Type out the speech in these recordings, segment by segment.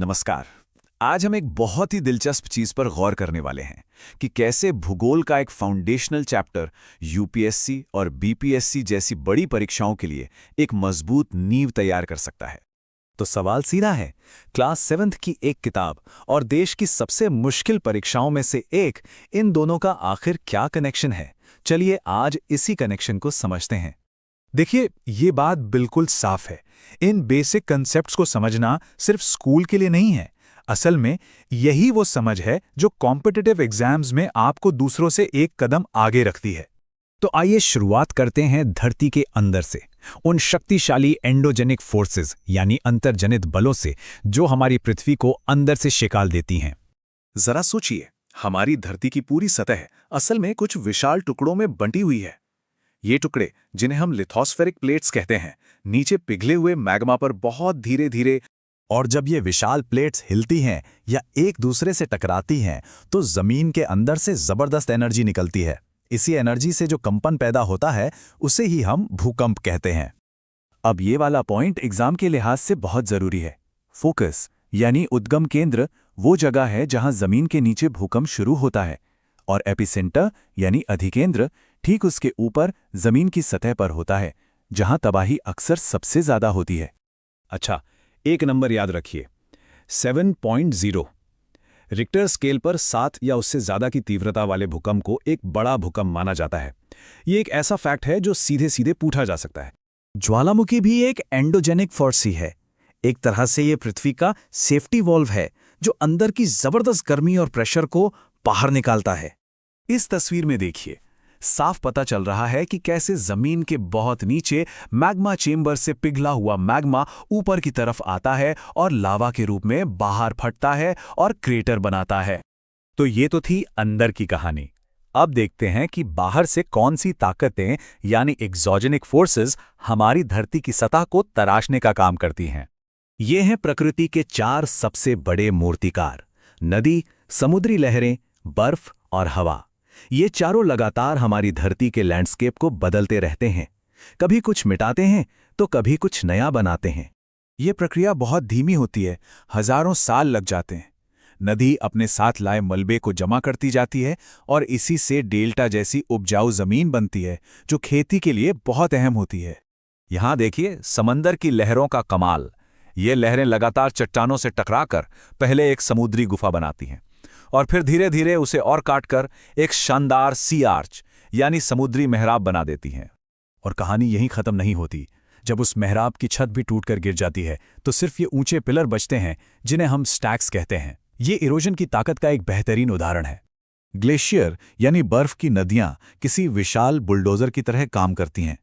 नमस्कार। आज हम एक बहुत ही दिलचस्प चीज पर गौर करने वाले हैं कि कैसे भूगोल का एक फाउंडेशनल चैप्टर यूपीएससी और बीपीएससी जैसी बड़ी परीक्षाओं के लिए एक मजबूत नींव तैयार कर सकता है। तो सवाल सीधा है, क्लास 7th की एक किताब और देश की सबसे मुश्किल परीक्षाओं में से एक, इन दोनों का आखिर क्या कनेक्शन है? चलिए आज इसी कनेक्शन को समझते हैं। देखिए, ये बात बिल्कुल साफ है। इन बेसिक कंसेप्ट्स को समझना सिर्फ स्कूल के लिए नहीं है। असल में यही वो समझ है जो कॉम्पिटिटिव एग्जाम्स में आपको दूसरों से एक कदम आगे रखती है। तो आइए शुरुआत करते हैं धरती के अंदर से, उन शक्तिशाली एंडोजेनिक फोर्सेस यानी अंतर्जनित बलों से जो हमारी पृथ्वी को अंदर से शेकाल देती हैं। जरा सोचिए, हमारी धरती की पूरी सतह असल में कुछ विशाल टुकड़ों में बंटी हुई है। ये टुकड़े, जिन्हें हम लिथोस्फेरिक प्लेट्स कहते हैं, नीचे पिघले हुए मैग्मा पर बहुत धीरे धीरे, और जब ये विशाल प्लेट्स हिलती हैं या एक दूसरे से टकराती हैं तो जमीन के अंदर से जबरदस्त एनर्जी निकलती है। इसी एनर्जी से जो कंपन पैदा होता है उसे ही हम भूकंप कहते हैं। अब ये वाला पॉइंट एग्जाम के लिहाज से बहुत जरूरी है। फोकस यानी उद्गम केंद्र वो जगह है जहां जमीन के नीचे भूकंप शुरू होता है, और एपिसेंटर यानी अधिकेंद्र ठीक उसके ऊपर जमीन की सतह पर होता है, जहां तबाही अक्सर सबसे ज्यादा होती है। अच्छा, एक नंबर याद रखिए, 7.0। रिक्टर स्केल पर 7 या उससे ज्यादा की तीव्रता वाले भूकंप को एक बड़ा भूकंप माना जाता है। ये एक ऐसा फैक्ट है जो सीधे सीधे पूछा जा सकता है। ज्वालामुखी भी एक एंडोजेनिक फोर्स ही है। एक तरह से ये पृथ्वी का सेफ्टी वॉल्व है जो अंदर की जबरदस्त गर्मी और प्रेशर को बाहर निकालता है। इस तस्वीर में देखिए, साफ पता चल रहा है कि कैसे जमीन के बहुत नीचे मैग्मा चेंबर से पिघला हुआ मैग्मा ऊपर की तरफ आता है और लावा के रूप में बाहर फटता है और क्रेटर बनाता है। तो ये तो थी अंदर की कहानी। अब देखते हैं कि बाहर से कौन सी ताकतें यानी एक्सोजेनिक फोर्सेस हमारी धरती की सतह को तराशने का काम करती हैं। ये हैं प्रकृति के 4 सबसे बड़े मूर्तिकार: नदी, समुद्री लहरें, बर्फ और हवा। ये चारों लगातार हमारी धरती के लैंडस्केप को बदलते रहते हैं, कभी कुछ मिटाते हैं तो कभी कुछ नया बनाते हैं। ये प्रक्रिया बहुत धीमी होती है, हजारों साल लग जाते हैं। नदी अपने साथ लाए मलबे को जमा करती जाती है और इसी से डेल्टा जैसी उपजाऊ जमीन बनती है जो खेती के लिए बहुत अहम होती है। यहां देखिए समंदर की लहरों का कमाल। ये लहरें लगातार चट्टानों से टकराकर पहले एक समुद्री गुफा बनाती हैं और फिर धीरे धीरे उसे और काटकर एक शानदार सी आर्च यानी समुद्री मेहराब बना देती हैं। और कहानी यहीं खत्म नहीं होती। जब उस मेहराब की छत भी टूटकर गिर जाती है तो सिर्फ ये ऊंचे पिलर बचते हैं जिन्हें हम स्टैक्स कहते हैं। ये इरोजन की ताकत का एक बेहतरीन उदाहरण है। ग्लेशियर यानी बर्फ की नदियां किसी विशाल बुलडोजर की तरह काम करती हैं।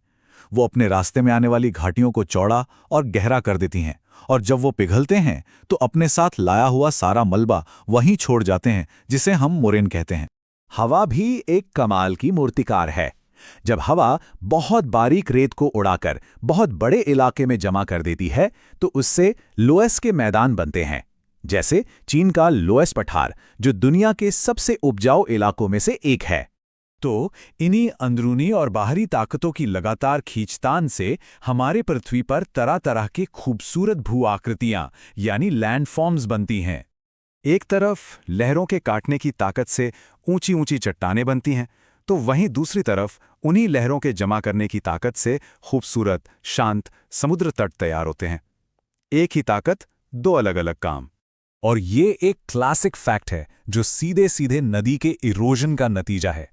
वो अपने रास्ते में आने वाली घाटियों को चौड़ा और गहरा कर देती हैं, और जब वो पिघलते हैं तो अपने साथ लाया हुआ सारा मलबा वहीं छोड़ जाते हैं, जिसे हम मोरेन कहते हैं। हवा भी एक कमाल की मूर्तिकार है। जब हवा बहुत बारीक रेत को उड़ाकर बहुत बड़े इलाके में जमा कर देती है तो उससे लोएस के मैदान बनते हैं, जैसे चीन का लोएस पठार जो दुनिया के सबसे उपजाऊ इलाकों में से एक है। तो इन्हीं अंदरूनी और बाहरी ताकतों की लगातार खींचतान से हमारे पृथ्वी पर तरह तरह की खूबसूरत भू आकृतियां यानी लैंडफॉर्म्स बनती हैं। एक तरफ लहरों के काटने की ताकत से ऊंची ऊंची चट्टानें बनती हैं, तो वहीं दूसरी तरफ उन्हीं लहरों के जमा करने की ताकत से खूबसूरत शांत समुद्र तट तैयार होते हैं। एक ही ताकत, 2 अलग अलग काम। और ये एक क्लासिक फैक्ट है जो सीधे सीधे नदी के इरोजन का नतीजा है।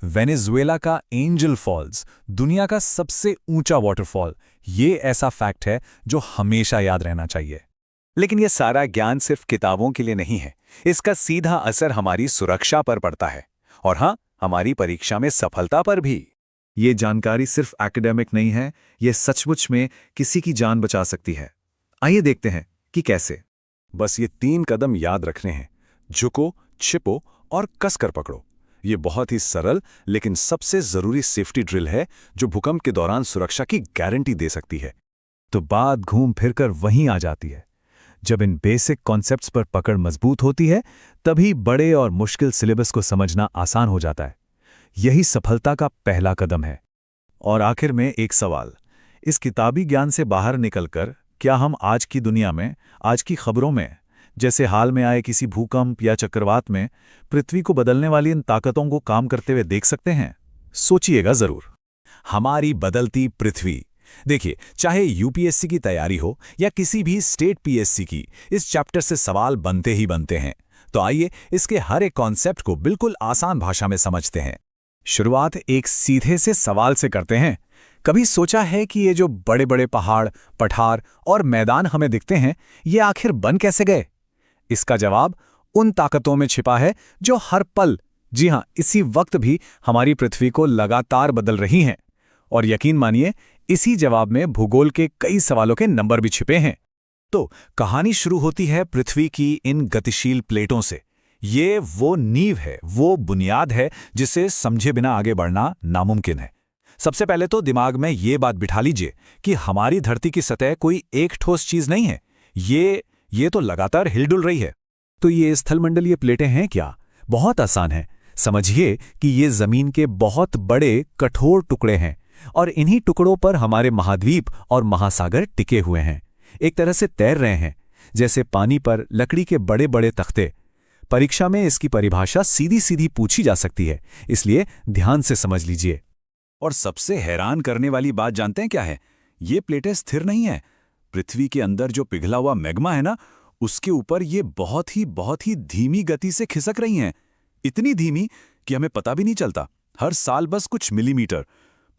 वेनेजुएला का एंजल फॉल्स, दुनिया का सबसे ऊंचा वाटरफॉल, ये ऐसा फैक्ट है जो हमेशा याद रहना चाहिए। लेकिन यह सारा ज्ञान सिर्फ किताबों के लिए नहीं है। इसका सीधा असर हमारी सुरक्षा पर पड़ता है, और हां, हमारी परीक्षा में सफलता पर भी। ये जानकारी सिर्फ एकेडमिक नहीं है, ये सचमुच में किसी की जान बचा सकती है। आइए देखते हैं कि कैसे। बस ये 3 कदम याद रखने हैं: झुको, छिपो और कसकर पकड़ो। ये बहुत ही सरल लेकिन सबसे जरूरी सेफ्टी ड्रिल है जो भूकंप के दौरान सुरक्षा की गारंटी दे सकती है। तो बात घूम फिरकर वहीं आ जाती है। जब इन बेसिक कॉन्सेप्ट्स पर पकड़ मजबूत होती है तभी बड़े और मुश्किल सिलेबस को समझना आसान हो जाता है। यही सफलता का पहला कदम है। और आखिर में एक सवाल, इस किताबी ज्ञान से बाहर निकलकर क्या हम आज की दुनिया में, आज की खबरों में जैसे हाल में आए किसी भूकंप या चक्रवात में पृथ्वी को बदलने वाली इन ताकतों को काम करते हुए देख सकते हैं? सोचिएगा जरूर। हमारी बदलती पृथ्वी। देखिए, चाहे यूपीएससी की तैयारी हो या किसी भी स्टेट पीएससी की, इस चैप्टर से सवाल बनते ही बनते हैं। तो आइए इसके हर एक कॉन्सेप्ट को बिल्कुल आसान भाषा में समझते हैं। शुरुआत एक सीधे से सवाल से करते हैं। कभी सोचा है कि ये जो बड़े बड़े पहाड़, पठार और मैदान हमें दिखते हैं, ये आखिर बन कैसे गए? इसका जवाब उन ताकतों में छिपा है जो हर पल, जी हां, इसी वक्त भी हमारी पृथ्वी को लगातार बदल रही हैं। और यकीन मानिए, इसी जवाब में भूगोल के कई सवालों के नंबर भी छिपे हैं। तो कहानी शुरू होती है पृथ्वी की इन गतिशील प्लेटों से। ये वो नींव है, वो बुनियाद है जिसे समझे बिना आगे बढ़ना नामुमकिन है। सबसे पहले तो दिमाग में ये बात बिठा लीजिए कि हमारी धरती की सतह कोई एक ठोस चीज नहीं है। ये तो लगातार हिलडुल रही है। तो ये स्थलमंडलीय प्लेटें हैं क्या? बहुत आसान है। समझिए कि ये जमीन के बहुत बड़े कठोर टुकड़े हैं और इन्हीं टुकड़ों पर हमारे महाद्वीप और महासागर टिके हुए हैं। एक तरह से तैर रहे हैं, जैसे पानी पर लकड़ी के बड़े बड़े तख्ते। परीक्षा में इसकी परिभाषा सीधी सीधी पूछी जा सकती है, इसलिए ध्यान से समझ लीजिए। और सबसे हैरान करने वाली बात जानते हैं क्या है? ये प्लेटें स्थिर नहीं है। पृथ्वी के अंदर जो पिघला हुआ मैग्मा है ना, उसके ऊपर ये बहुत ही धीमी गति से खिसक रही हैं। इतनी धीमी कि हमें पता भी नहीं चलता। हर साल बस कुछ मिलीमीटर।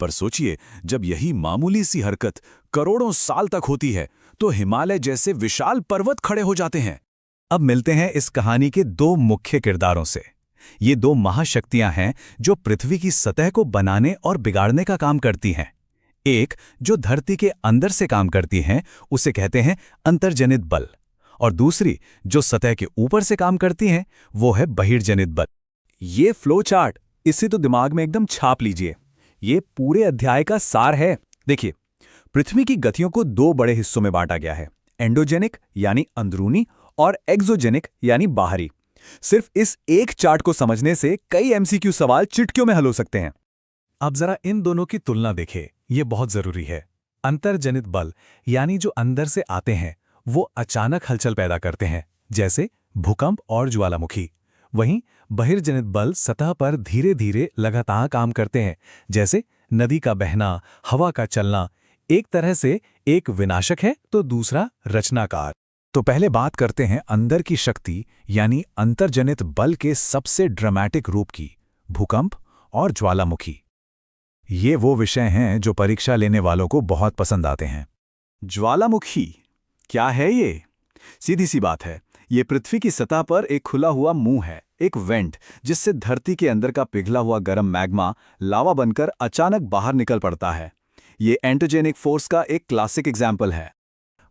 पर सोचिए, जब यही मामूली सी हरकत करोड़ों साल तक होती है, तो हिमालय जैसे विशाल पर्वत खड़े हो जाते हैं। अब मिलते हैं इस कहानी के दो मुख्य किरदारों से। ये दो महाशक्तियां हैं जो पृथ्वी की सतह को बनाने और बिगाड़ने का काम करती हैं। एक जो धरती के अंदर से काम करती हैं, उसे कहते हैं अंतर्जनित बल, और दूसरी जो सतह के ऊपर से काम करती हैं, वो है बहिर्जनित बल। ये फ्लो चार्ट, इसे तो दिमाग में एकदम छाप लीजिए। ये पूरे अध्याय का सार है। देखिए, पृथ्वी की गतियों को दो बड़े हिस्सों में बांटा गया है, एंडोजेनिक यानी अंदरूनी और एक्सोजेनिक यानी बाहरी। सिर्फ इस एक चार्ट को समझने से कई एमसीक्यू सवाल चिटकियों में हल हो सकते हैं। अब जरा इन दोनों की तुलना देखें, ये बहुत जरूरी है। अंतर्जनित बल यानी जो अंदर से आते हैं, वो अचानक हलचल पैदा करते हैं, जैसे भूकंप और ज्वालामुखी। वहीं बहिर्जनित बल सतह पर धीरे धीरे लगातार काम करते हैं, जैसे नदी का बहना, हवा का चलना। एक तरह से एक विनाशक है तो दूसरा रचनाकार। तो पहले बात करते हैं अंदर की शक्ति यानी अंतर्जनित बल के सबसे ड्रामेटिक रूप की, भूकंप और ज्वालामुखी। ये वो विषय हैं जो परीक्षा लेने वालों को बहुत पसंद आते हैं। ज्वालामुखी क्या है ये? सीधी सी बात है, ये पृथ्वी की सतह पर एक खुला हुआ मुंह है, एक वेंट, जिससे धरती के अंदर का पिघला हुआ गर्म मैग्मा लावा बनकर अचानक बाहर निकल पड़ता है। ये एंटोजेनिक फोर्स का एक क्लासिक एग्जाम्पल है।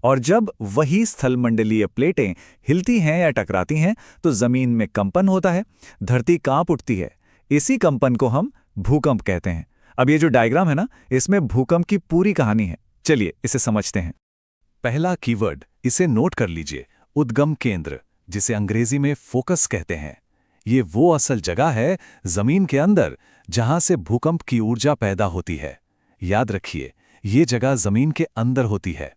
और जब वही स्थलमंडलीय प्लेटें हिलती हैं या टकराती हैं, तो जमीन में कंपन होता है, धरती कांप उठती है। इसी कंपन को हम भूकंप कहते हैं। अब ये जो डायग्राम है ना, इसमें भूकंप की पूरी कहानी है। चलिए इसे समझते हैं। पहला कीवर्ड, इसे नोट कर लीजिए, उद्गम केंद्र, जिसे अंग्रेजी में फोकस कहते हैं। ये वो असल जगह है जमीन के अंदर जहां से भूकंप की ऊर्जा पैदा होती है। याद रखिए, ये जगह जमीन के अंदर होती है।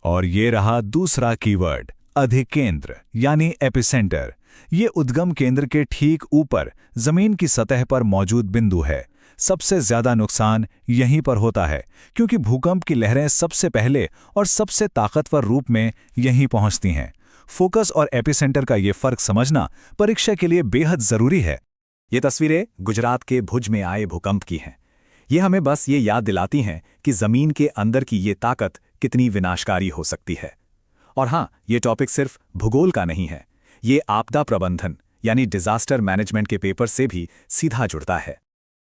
और ये रहा दूसरा कीवर्ड, अधिकेंद्र यानी एपिसेंटर। ये उद्गम केंद्र के ठीक ऊपर जमीन की सतह पर मौजूद बिंदु है। सबसे ज्यादा नुकसान यहीं पर होता है, क्योंकि भूकंप की लहरें सबसे पहले और सबसे ताकतवर रूप में यहीं पहुंचती हैं। फोकस और एपिसेंटर का ये फर्क समझना परीक्षा के लिए बेहद जरूरी है। ये तस्वीरें गुजरात के भुज में आए भूकंप की हैं। ये हमें बस ये याद दिलाती हैं कि जमीन के अंदर की ये ताकत कितनी विनाशकारी हो सकती है। और हाँ, ये टॉपिक सिर्फ भूगोल का नहीं है, ये आपदा प्रबंधन यानी डिजास्टर मैनेजमेंट के पेपर से भी सीधा जुड़ता है।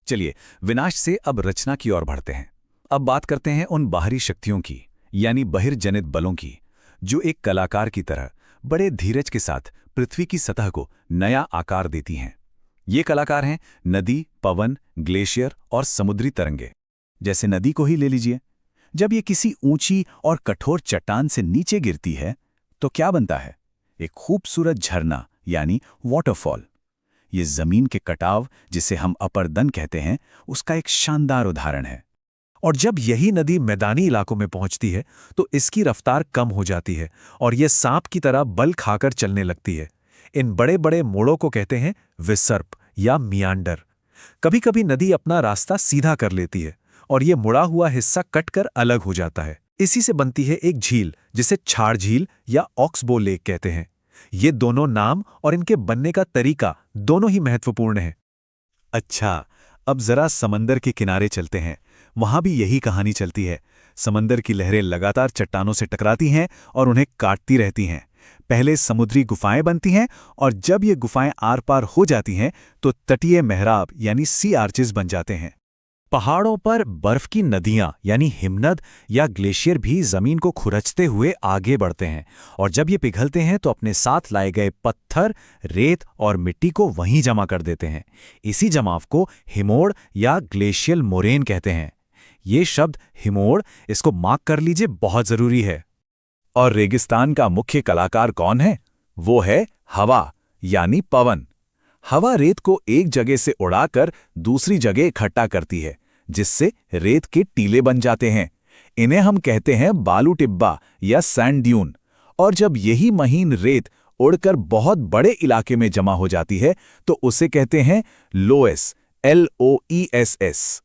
चलिए विनाश से अब रचना की ओर बढ़ते हैं। अब बात करते हैं उन बाहरी शक्तियों की, यानी बहिर्जनित बलों की, जो एक कलाकार की तरह बड़े धीरज के साथ पृथ्वी की सतह को नया आकार देती हैं। ये कलाकार हैं नदी, पवन, ग्लेशियर और समुद्री तरंगे। जैसे नदी को ही ले लीजिए, जब ये किसी ऊंची और कठोर चट्टान से नीचे गिरती है तो क्या बनता है? एक खूबसूरत झरना यानी वाटरफॉल। ये जमीन के कटाव, जिसे हम अपरदन कहते हैं, उसका एक शानदार उदाहरण है। और जब यही नदी मैदानी इलाकों में पहुंचती है तो इसकी रफ्तार कम हो जाती है और ये सांप की तरह बल खाकर चलने लगती है। इन बड़े बड़े मोड़ों को कहते हैं विसर्प या मियांडर। कभी कभी नदी अपना रास्ता सीधा कर लेती है और ये मुड़ा हुआ हिस्सा कटकर अलग हो जाता है। इसी से बनती है एक झील जिसे छाड़ झील या ऑक्सबो लेक कहते हैं। ये दोनों नाम और इनके बनने का तरीका दोनों ही महत्वपूर्ण है। अच्छा, अब जरा समंदर के किनारे चलते हैं। वहां भी यही कहानी चलती है। समंदर की लहरें लगातार चट्टानों से टकराती हैं और उन्हें काटती रहती हैं। पहले समुद्री गुफाएं बनती हैं और जब ये गुफाएं आर पार हो जाती हैं तो तटीय मेहराब यानी सी आर्चेस बन जाते हैं। पहाड़ों पर बर्फ की नदियां यानी हिमनद या ग्लेशियर भी जमीन को खुरचते हुए आगे बढ़ते हैं और जब ये पिघलते हैं तो अपने साथ लाए गए पत्थर, रेत और मिट्टी को वहीं जमा कर देते हैं। इसी जमाव को हिमोड़ या ग्लेशियल मोरेन कहते हैं। ये शब्द हिमोड़, इसको मार्क कर लीजिए, बहुत जरूरी है। और रेगिस्तान का मुख्य कलाकार कौन है? वो है हवा यानी पवन। हवा रेत को एक जगह से उड़ाकर दूसरी जगह इकट्ठा करती है, जिससे रेत के टीले बन जाते हैं। इन्हें हम कहते हैं बालू टिब्बा या सैंड ड्यून। और जब यही महीन रेत उड़कर बहुत बड़े इलाके में जमा हो जाती है तो उसे कहते हैं लोएस, LOESS।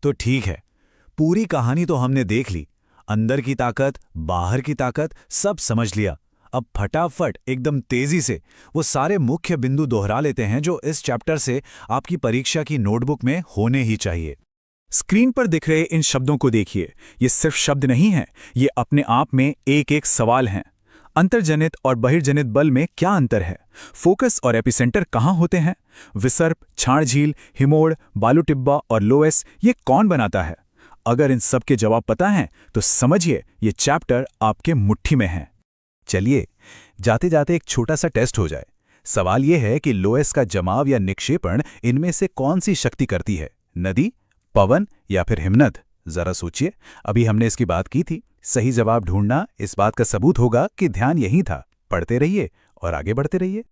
तो ठीक है, पूरी कहानी तो हमने देख ली। अंदर की ताकत, बाहर की ताकत सब समझ लिया। अब फटाफट एकदम तेजी से वो सारे मुख्य बिंदु दोहरा लेते हैं जो इस चैप्टर से आपकी परीक्षा की नोटबुक में होने ही चाहिए। स्क्रीन पर दिख रहे इन शब्दों को देखिए। ये सिर्फ शब्द नहीं हैं, ये अपने आप में एक एक सवाल हैं। अंतर्जनित और बहिर्जनित बल में क्या अंतर है? फोकस और एपिसेंटर कहाँ होते हैं? विसर्प, छाड़ झील, हिमोड़, बालू टिब्बा और लोएस, ये कौन बनाता है? अगर इन सब के जवाब पता हैं तो समझिए ये चैप्टर आपके मुट्ठी में है। चलिए, जाते जाते एक छोटा सा टेस्ट हो जाए। सवाल यह है कि लोएस का जमाव या निक्षेपण इनमें से कौन सी शक्ति करती है? नदी, पवन या फिर हिमनद? जरा सोचिए, अभी हमने इसकी बात की थी। सही जवाब ढूंढना इस बात का सबूत होगा कि ध्यान यहीं था। पढ़ते रहिए और आगे बढ़ते रहिए।